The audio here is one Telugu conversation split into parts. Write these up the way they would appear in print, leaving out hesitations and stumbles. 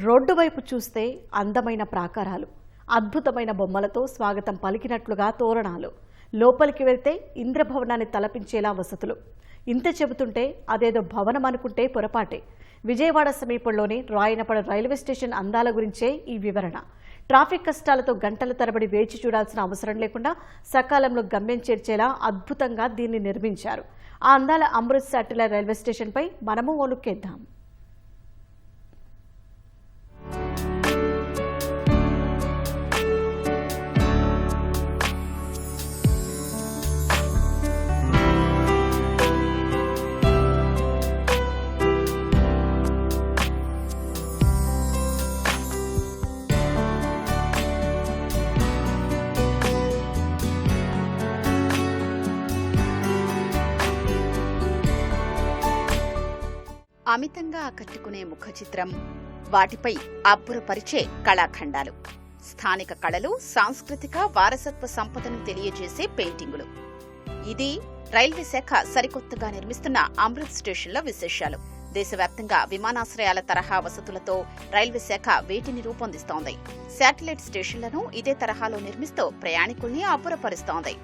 రోడ్డు వైపు చూస్తే అందమైన ప్రాకారాలు, అద్భుతమైన బొమ్మలతో స్వాగతం పలికినట్లుగా తోరణాలు, లోపలికి వెళ్తే ఇంద్రభవనాన్ని తలపించేలా వసతులు. ఇంత చెబుతుంటే అదేదో భవనం అనుకుంటే పొరపాటే. విజయవాడ సమీపంలోని రాయనపాడు రైల్వే స్టేషన్ అందాల గురించే ఈ వివరణ. ట్రాఫిక్ కష్టాలతో గంటల తరబడి వేచి చూడాల్సిన అవసరం లేకుండా సకాలంలో గమ్యం చేర్చేలా అద్భుతంగా దీన్ని నిర్మించారు. ఆ అందాల అమృత్ శాటిలైట్ రైల్వే స్టేషన్పై మనము ఓ లుక్కేద్దాం. అమితంగా ఆకట్టుకునే ముఖ చిత్రం, వాటిపై అబ్బురపరిచే కళాఖండాలు, స్థానిక కళలు, సాంస్కృతిక వారసత్వ సంపదను తెలియజేసే పెయింటింగులు. ఇది రైల్వే శాఖ సరికొత్తగా నిర్మిస్తున్న అమృత్ స్టేషన్ల విశేషాలు. దేశవ్యాప్తంగా విమానాశ్రయాల తరహా వసతులతో రైల్వే శాఖ వీటిని రూపొందిస్తోంది. శాటిలైట్ స్టేషన్లను ఇదే తరహాలో నిర్మిస్తూ ప్రయాణికుల్ని అబ్బురపరుస్తోంది.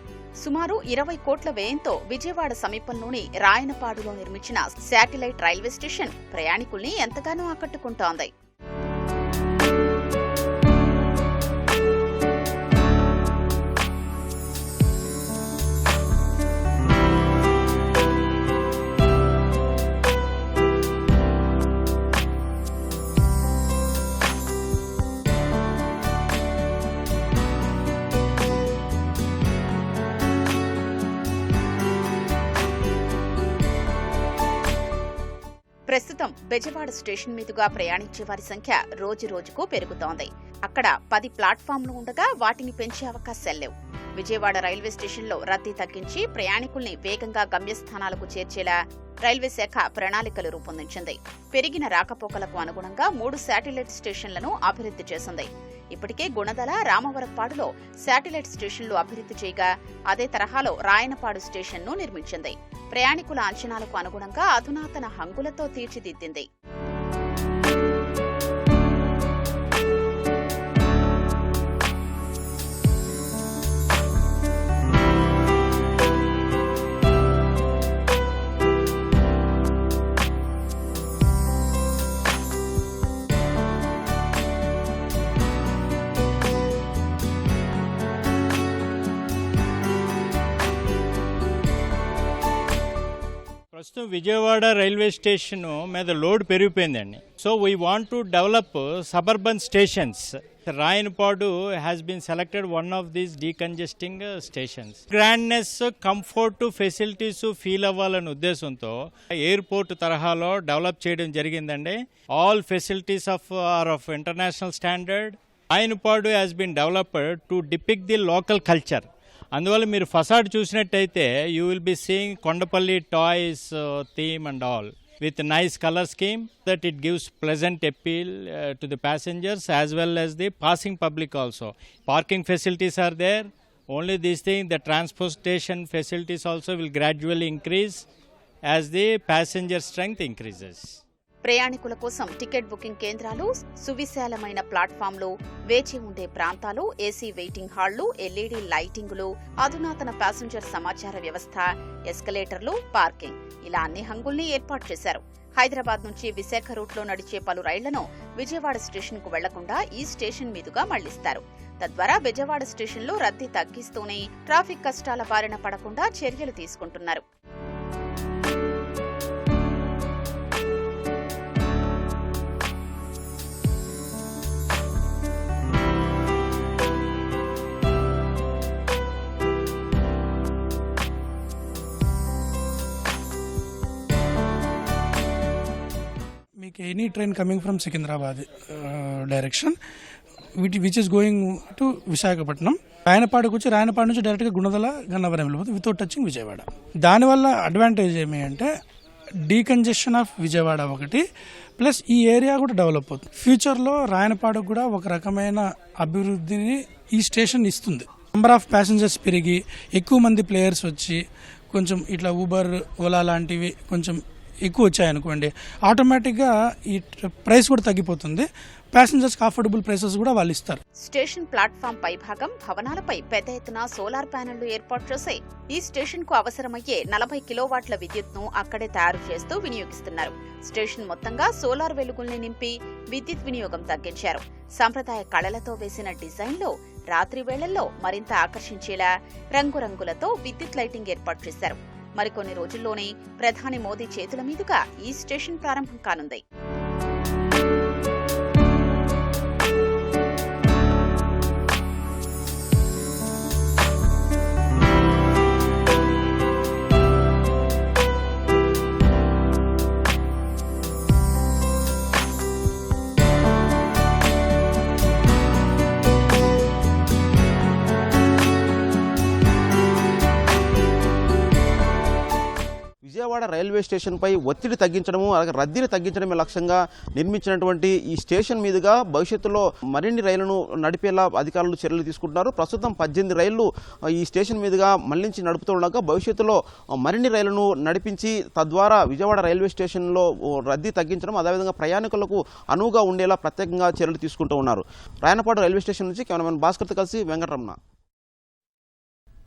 సుమారు 20 కోట్ల వ్యయంతో విజయవాడ సమీపంలోని రాయనపాడులో నిర్మించిన శాటిలైట్ రైల్వే స్టేషన్ ప్రయాణికుల్ని ఎంతగానో ఆకట్టుకుంటోంది. ప్రస్తుతం బెజవాడ స్టేషన్ మీదుగా ప్రయాణించే వారి సంఖ్య రోజు రోజుకు పెరుగుతోంది. అక్కడ 10 ప్లాట్ఫామ్లు ఉండగా వాటిని పెంచే అవకాశాలు లేవు. విజయవాడ రైల్వే స్టేషన్లో రద్దీ తగ్గించి ప్రయాణికుల్ని వేగంగా గమ్యస్థానాలకు చేర్చేలా రైల్వే శాఖ ప్రణాళికలు రూపొందించింది. పెరిగిన రాకపోకలకు అనుగుణంగా 3 శాటిలైట్ స్టేషన్లను అభివృద్ధి చేసింది. ఇప్పటికే గుణదల, రామవరపాడులో శాటిలైట్ స్టేషన్లు అభివృద్ధి చేయగా అదే తరహాలో రాయనపాడు స్టేషన్ను నిర్మించింది. ప్రయాణికుల అంచనాలకు అనుగుణంగా అధునాతన హంగులతో తీర్చిదిద్దింది. ప్రస్తుతం విజయవాడ రైల్వే స్టేషన్ మీద లోడ్ పెరిగిపోయిందండి. So we want to develop suburban stations. Rayanapadu has been selected one of these decongesting stations. Grandness, comfort, facilities feel అవ్వాలనే ఉద్దేశంతో ఎయిర్పోర్ట్ తరహాలో డెవలప్ చేయడం జరిగిందండి. All facilities are of international standard. Rayanapadu has been developed to depict the local culture. అందువల్ల మీరు ఫసాడ్ చూసినట్టయితే you will be seeing Kondapalli toys theme and all with nice color scheme that it gives pleasant appeal to the passengers as well as the passing public also. Parking facilities are there. Only this thing, the transportation facilities also will gradually increase as the passenger strength increases. ప్రయాణికుల కోసం టికెట్ బుకింగ్ కేంద్రాలు, సువిశాలమైన ప్లాట్ఫామ్లు, వేచి ఉండే ప్రాంతాలు, ఏసీ వెయిటింగ్ హాళ్లు, ఎల్ఈడీ లైటింగులు, అధునాతన ప్యాసింజర్ సమాచార వ్యవస్థ, ఎస్కలేటర్లు, పార్కింగ్, ఇలా అన్ని హంగుల్ని ఏర్పాటు చేశారు. హైదరాబాద్ నుంచి విశాఖ రూట్లో నడిచే పలు రైళ్లను విజయవాడ స్టేషన్ కు వెళ్లకుండా ఈ స్టేషన్ మీదుగా మళ్లిస్తారు. తద్వారా విజయవాడ స్టేషన్లో రద్దీ తగ్గిస్తూనే ట్రాఫిక్ కష్టాల బారిన పడకుండా చర్యలు తీసుకుంటున్నారు. మీకు any train coming from Secunderabad direction which is going to Visakhapatnam, రాయనపాడుకు వచ్చి రాయనపాడు నుంచి డైరెక్ట్గా గుణదల, గన్నవరం వెళ్ళిపోతుంది వితౌట్ టచింగ్ విజయవాడ. దానివల్ల అడ్వాంటేజ్ ఏమి అంటే డీకంజెషన్ ఆఫ్ విజయవాడ ఒకటి, ప్లస్ ఈ ఏరియా కూడా డెవలప్ అవుతుంది. ఫ్యూచర్లో రాయనపాడుకు కూడా ఒక రకమైన అభివృద్ధిని ఈ స్టేషన్ ఇస్తుంది. నెంబర్ ఆఫ్ ప్యాసింజర్స్ పెరిగి ఎక్కువ మంది ప్లేయర్స్ వచ్చి కొంచెం ఇట్లా ఊబర్, ఓలా లాంటివి కొంచెం ఎక్కువ వచ్చాయనుకోండి, ఆటోమేటిక్గా ఈ ప్రైస్ కూడా తగ్గిపోతుంది. ప్యాసింజర్స్కి అఫోర్డబుల్ ప్రైసెస్ కూడా వాళ్ళు ఇస్తారు. స్టేషన్ ప్లాట్ఫామ్ పైభాగం భవనాలపై పెద్ద ఎత్తున సోలార్ ప్యానెళ్లు ఏర్పాటు చేసి ఈ స్టేషన్ కు అవసరమయ్యే 40 కిలోవాట్ల విద్యుత్ను అక్కడే తయారు చేస్తూ వినియోగిస్తున్నారు. స్టేషన్ మొత్తంగా సోలార్ వెలుగుల్ని నింపి విద్యుత్ వినియోగం తగ్గించారు. సంప్రదాయ కళలతో వేసిన డిజైన్లో రాత్రి వేళల్లో మరింత ఆకర్షించేలా రంగురంగులతో విద్యుత్ లైటింగ్ ఏర్పాటు చేశారు. మరికొన్ని రోజుల్లోనే ప్రధాని మోదీ చేతుల మీదుగా ఈ స్టేషన్ ప్రారంభం కానుంది. విజయవాడ రైల్వే స్టేషన్పై ఒత్తిడి తగ్గించడము, అలాగే రద్దీని తగ్గించడమే లక్ష్యంగా నిర్మించినటువంటి ఈ స్టేషన్ మీదుగా భవిష్యత్తులో మరిన్ని రైళ్లను నడిపేలా అధికారులు చర్యలు తీసుకుంటున్నారు. ప్రస్తుతం 18 రైళ్లు ఈ స్టేషన్ మీదుగా మళ్లించి నడుపుతుండగా భవిష్యత్తులో మరిన్ని రైళ్లను నడిపించి తద్వారా విజయవాడ రైల్వే స్టేషన్లో రద్దీ తగ్గించడం, అదేవిధంగా ప్రయాణికులకు అనువుగా ఉండేలా ప్రత్యేకంగా చర్యలు తీసుకుంటూ ఉన్నారు. రాయనపాడు రైల్వే స్టేషన్ నుంచి కెమెరామెన్ భాస్కర్తో కలిసి వెంకటరమణ.